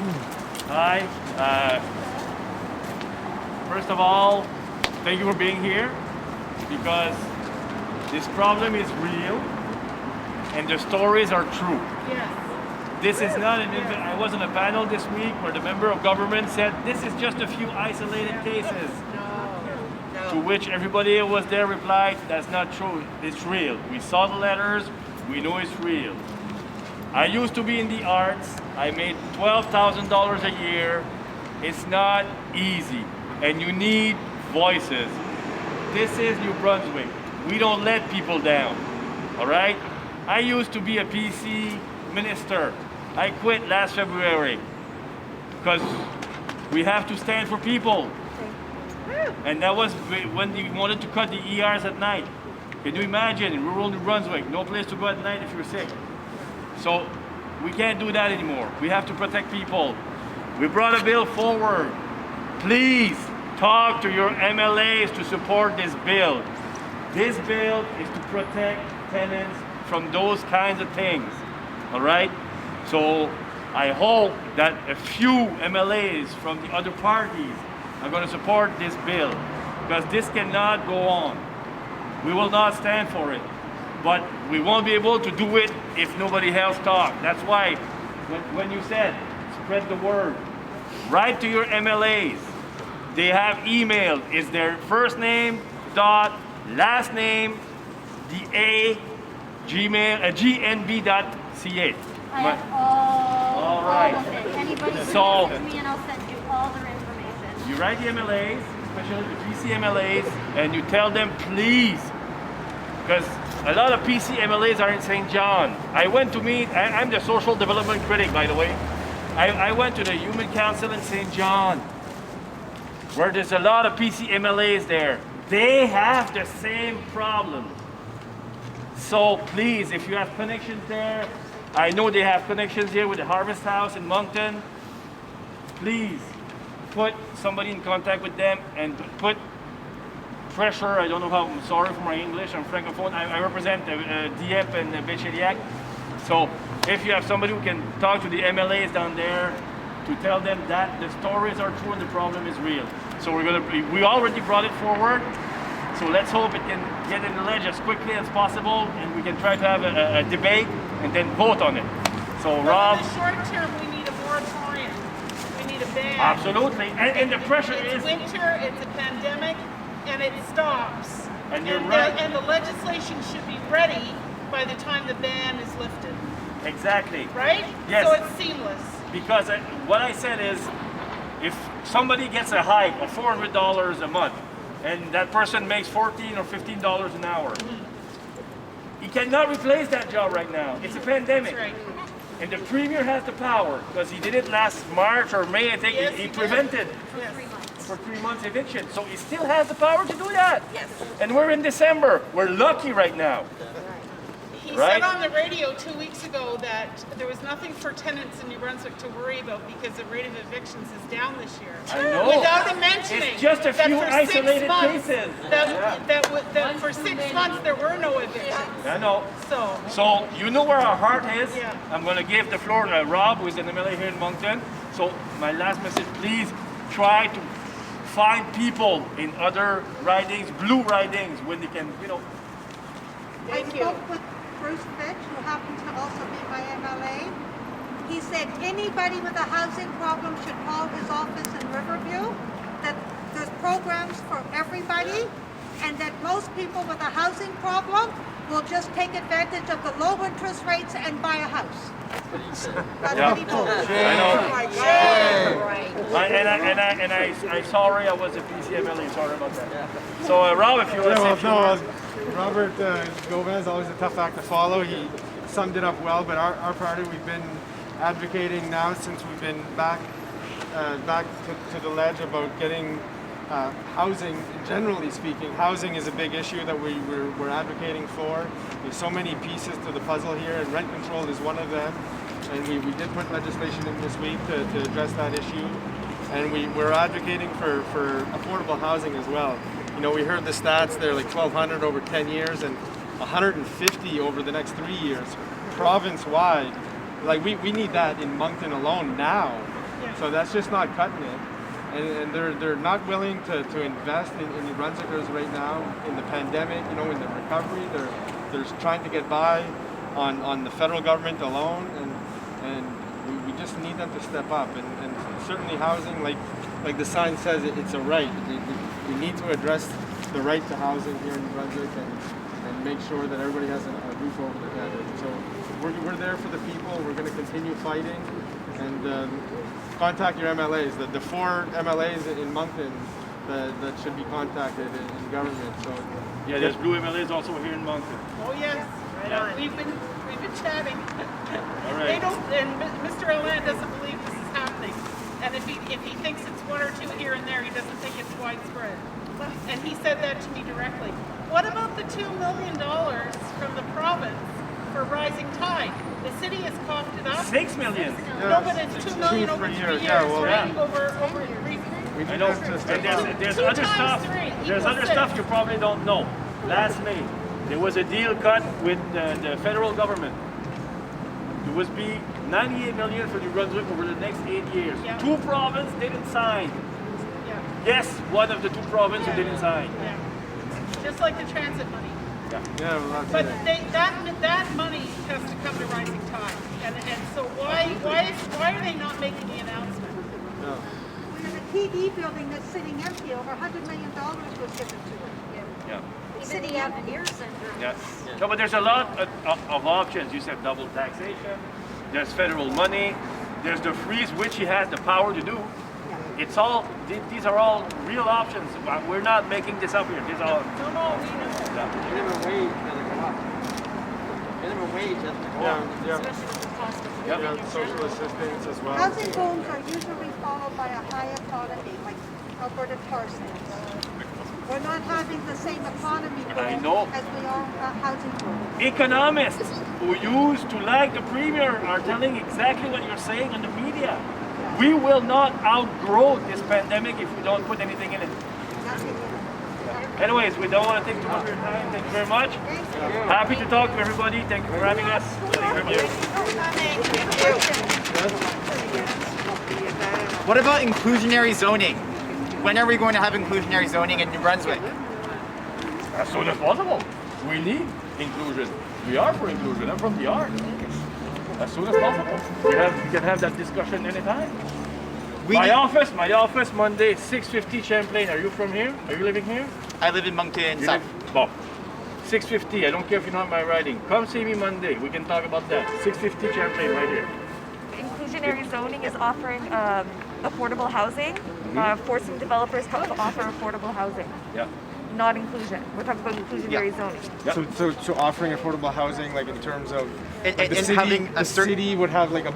Hi. First of all, thank you for being here because this problem is real and the stories are true. Yes. This is not I was on a panel this week where the member of government said this is just a few isolated cases. To which everybody who was there replied, that's not true, it's real. We saw the letters, we know it's real. I used to be in the arts, I made $12,000 a year. It's not easy, and you need voices. This is New Brunswick. We don't let people down, all right? I used to be a PC minister. I quit last February because we have to stand for people. And that was when you wanted to cut the ERs at night. Can you imagine in rural New Brunswick, no place to go at night if you're sick? So we can't do that anymore. We have to protect people. We brought a bill forward. Please talk to your MLAs to support this bill. This bill is to protect tenants from those kinds of things, all right? So I hope that a few MLAs from the other parties are going to support this bill because this cannot go on. We will not stand for it, but we won't be able to do it if nobody else talks. That's why when you said spread the word, write to your MLAs. They have email. It's their first name dot last name DA gnb.ca. I have all right. of it. Anybody So- send it to me and I'll send you all their information. You write the MLAs, especially the PC MLAs, and you tell them please, because a lot of PC MLAs are in St. John. I went to meet, I'm the social development critic, by the way. I went to the Human Council in St. John, where there's a lot of PC MLAs there. They have the same problem. So please, if you have connections there, I know they have connections here with the Harvest House in Moncton, please put somebody in contact with them and put pressure. I don't know how, I'm sorry for my English, I'm Francophone. I represent Dieppe and Bécheliac. So if you have somebody who can talk to the MLAs down there to tell them that the stories are true and the problem is real. So we already brought it forward. So let's hope it can get in the ledge as quickly as possible and we can try to have a debate and then vote on it. So But Rob. in the short term, we need a moratorium. We need a ban. Absolutely, and the pressure It's is. winter, it's a pandemic, and it stops. And you're right. And the legislation should be ready by the time the ban is lifted, Exactly. right? Yes. So it's seamless. Because what I said is, if somebody gets a hike of $400 a month, and that person makes $14 or $15 an hour, he cannot replace that job right now. It's a pandemic. That's right. And the Premier has the power, because he did it last March or May, I think, Yes, he he did. prevented Yes. 3 months. for 3 months eviction. So he still has the power to do that. Yes. And we're in December. We're lucky right now. He Right? said on the radio 2 weeks ago that there was nothing for tenants in New Brunswick to worry about because the rate of evictions is down this year. I know. Without him mentioning It's just a that few for 6 isolated months, cases. That for 6 months there were no evictions. I know. So, So you know where our heart is? Yeah. I'm going to give the floor to Rob, who is an MLA here in Moncton. So my last message, please try to find people in other ridings, blue ridings, when they can, thank I you. spoke with Bruce Fitch, who happens to also be my MLA. He said anybody with a housing problem should call his office in Riverview, that there's programs for everybody, and that most people with a housing problem will just take advantage of the low interest rates and buy a house. That's Yeah. what he told me. I know. Right. I'm sorry, I was a PCMLA, sorry about that. So Rob, if you want to say a few words. Robert Gomez, always a tough act to follow. He summed it up well, but our party, we've been advocating now since we've been back to the ledge about getting housing. Generally speaking, housing is a big issue that we're advocating for. There's so many pieces to the puzzle here, and rent control is one of them. And we did put legislation in this week to address that issue. And we're advocating for affordable housing as well. We heard the stats there, like 1,200 over 10 years and 150 over the next 3 years, province-wide. Like we need that in Moncton alone now. Yeah. So that's just not cutting it. And they're not willing to invest in New Brunswickers right now in the pandemic, you know, in the recovery. They're trying to get by on the federal government alone, and we just need them to step up. And certainly housing, like the sign says, it's a right. We need to address the right to housing here in New Brunswick and make sure that everybody has a roof over their head. And so we're there for the people. We're going to continue fighting, and contact your MLAs. The 4 MLAs in Moncton that should be contacted in government. So Yeah, there's blue MLAs also here in Moncton. Oh, yes. Yeah. We've been chatting. All right. They don't, and Mr. Allen doesn't believe this is happening. And if he thinks it's 1 or 2 here and there, he doesn't think it's widespread. And he said that to me directly. What about the $2 million from the province for Rising Tide? The city has coughed it up. 6 million. No, but it's 2 million over 3 years, Yeah, well, right? yeah. Over we I know. need them to step up. And there's 2 other times stuff. 3 There's equals other 6. stuff you probably don't know. Last May, there was a deal cut with the federal government. It was be 98 million for New Brunswick over the next 8 years. Yeah. 2 provinces didn't sign. Yeah, Yes, one of the 2 provinces who didn't sign. yeah. Just like the transit money. Yeah, well, But that's it. that money has to come to Rising Tide. And so why are they not making the announcement? Yeah. We have a TD building that's sitting empty, over $100 million was given to it. Yeah. Even the Avenir Center. Yeah. No, but there's a lot of options. You said double taxation. There's federal money. There's the freeze, which he has the power to do. It's all. These are all real options. We're not making this up here. These are. No, we know. Minimum wage has to go up. Minimum wage has to go up. Yeah, Especially with the cost of Yep. living. yeah, social assistance as well. Housing booms are usually followed by a high economy, like Alberta tar sands. We're not having the same economy I boom know. as we are housing boom. Economists who used to like the premier are telling exactly what you're saying on the media. We will not outgrow this pandemic if we don't put anything in it. Nothing in it. Anyways, we don't want to take too much of your time. Thank you very much. Happy to talk to everybody. Thank you for having us. Thank you very much. What about inclusionary zoning? When are we going to have inclusionary zoning in New Brunswick? As soon as possible. We need inclusion. We are for inclusion. I'm from the arts. As soon as possible. We can have that discussion anytime. My office, Monday, 650 Champlain. Are you from here? Are you living here? I live in Moncton You South. live- Well, 650. I don't care if you know my writing. Come see me Monday. We can talk about that. 650 Champlain right here. Inclusionary zoning is offering affordable housing, forcing developers to offer affordable housing, Yeah. not inclusion. We're talking about inclusionary zoning. Yep. So offering affordable housing, like in terms of And- like the and city, having a the certain- city would have like a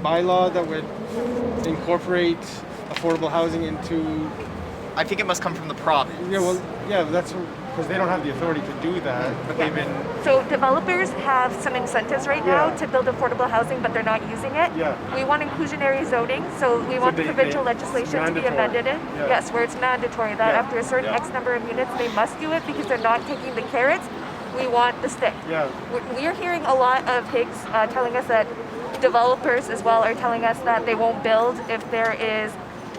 bylaw that would incorporate affordable housing into. I think it must come from the province. Yeah, that's because they don't have the authority to do that, but they've been. So developers have some incentives right now Yeah. to build affordable housing, but they're not using it. Yeah. We want inclusionary zoning, so we want they- provincial they- legislation to be mandatory. amended in. Yeah. Yes, where it's mandatory that Yeah. after a certain Yeah. X number of units, they must do it because they're not taking the carrots. We want the stick. Yeah. We're hearing a lot of Higgs telling us that developers as well are telling us that they won't build if there is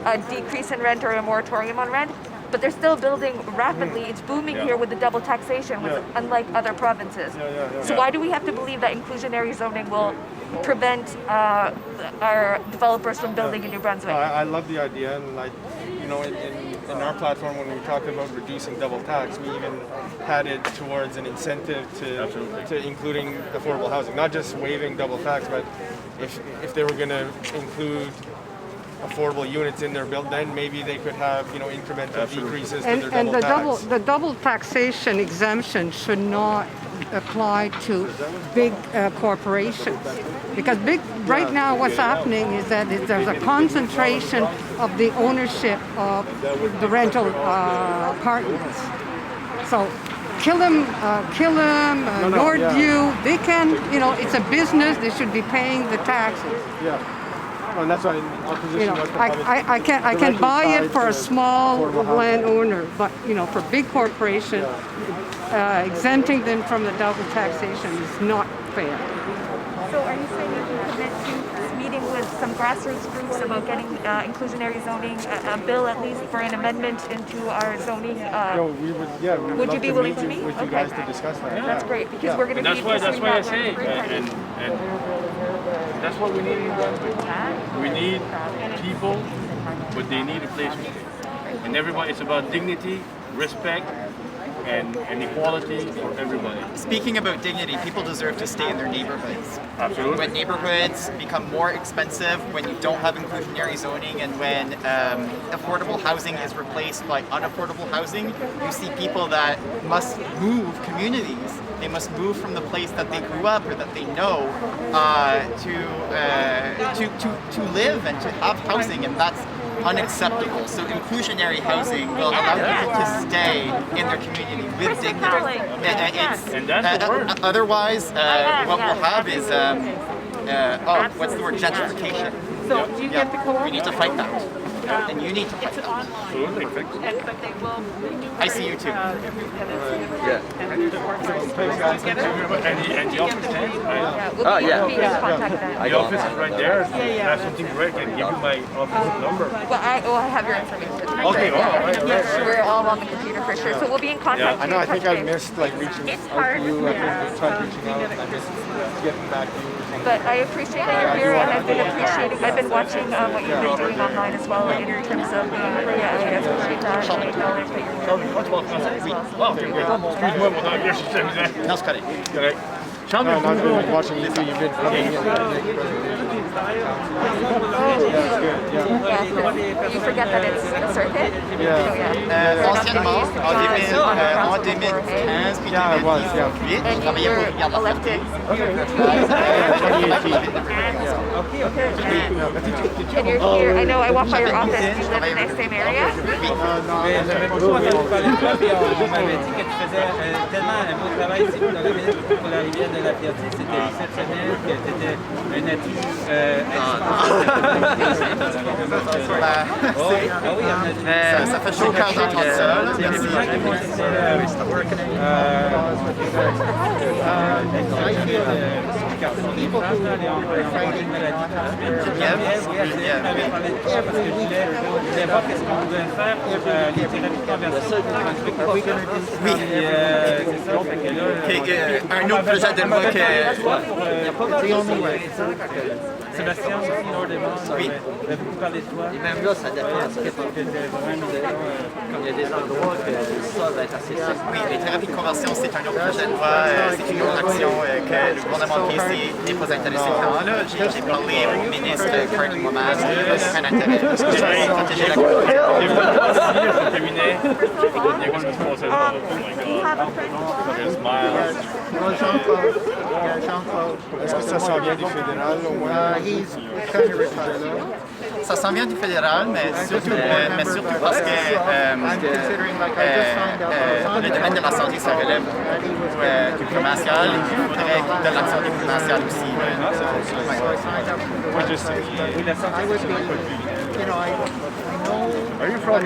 a decrease in rent or a moratorium on rent, but they're still building rapidly. It's booming Yeah. here with the double taxation, Yeah. unlike other provinces. Yeah. So why do we have to believe that inclusionary zoning will prevent our developers from building in New Brunswick? I love the idea, and like, you know, in our platform when we talked about reducing double tax, we even had it towards an incentive to including affordable housing, not just waiving double tax, but if they were going to include affordable units in their build, then maybe they could have, you know, incremental decreases to their And double tax. the double taxation exemption should not apply to big corporations. Because right now what's happening is that there's a concentration of the ownership of the rental apartments. So Killam, Nordview, they can, you know, it's a business, they should be paying the taxes. Yeah. And that's why our position You know, was to have it I can directly buy it tied for to a small affordable housing. landowner, but you know, for big corporations, exempting them from the double taxation is not fair. So are you saying you can commit to meeting with some grassroots groups about getting inclusionary zoning, a bill at least for an amendment into our zoning. We would you love be to willing meet to meet? with you guys to discuss that. That's great because we're going to And be. that's why I say, and that's what we need in Brunswick. We need people, but they need a place to stay. And everybody, it's about dignity, respect, and equality for everybody. Speaking about dignity, people deserve to stay in their neighborhoods. Absolutely. When neighborhoods become more expensive, when you don't have inclusionary zoning, and when affordable housing is replaced by unaffordable housing, you see people that must move communities. They must move from the place that they grew up or that they know to live and to have housing, and that's unacceptable. So inclusionary housing will allow people to stay in their community with dignity. And that's the word. Otherwise, what we'll have is, what's the word? Gentrification. So do you get the co-op? We need to fight that. And you need to fight It's that. online. Absolutely. But they will. I see you too. And the office stands, right? We'll be in contact then. The office is right there. If you have something great, I can give you my office number. Well, I have your information. Okay, all right. We're all on the computer for sure, so we'll be in contact. I know. I think I missed like reaching It's out hard. to you. I tried reaching out. I missed getting back to you. But I appreciate that you're here, and I've been watching what you've been doing online as well in terms of I appreciate that. And acknowledge that you're Charles, what's about Français? Oui. Oh, okay, great. Excuse-moi, mon anglais, je sais vous No, it's correct. correct. Charles, No, I've been watching you too. You've been filming it. You forget that it's a circuit? Anciennement, en 2015 puis 2018, je travaillais pour Regarde la elected. And you're here. I know I walk by your office. You live in the same area? J'avais beaucoup entendu parler de toi, puis on m'avait dit que tu faisais tellement un beau travail ici pour la rivière de la Fierté. C'était exceptionnel, que tu étais un atout Ça fait chaud au cœur d'entendre ça. Là. Merci. Un autre projet de moi Sébastien aussi, Lord et Mons, Oui. avait beaucoup parlé de toi. Et même là, ça dépend. Ça dépend. Comme il y a des endroits que le sol va être assez sec. Oui, les thérapies de conversion, c'est un autre projet de loi, c'est une autre action que le gouvernement de PC n'est pas intéressé dedans. Là, j'ai parlé au ministre Carney Moman, il n'y a aucun intérêt. Parce que j'ai protégé la communauté. cabinet. Écoute, ce qui se passe là. Oh my God. Just smiles. Est-ce que ça s'en vient du fédéral au moins? Ça s'en vient du fédéral, mais surtout parce que le domaine de la santé, ça relève du provincial et il faudrait de l'action du provincial aussi. Moi, je sais. Oui, la santé, Are you from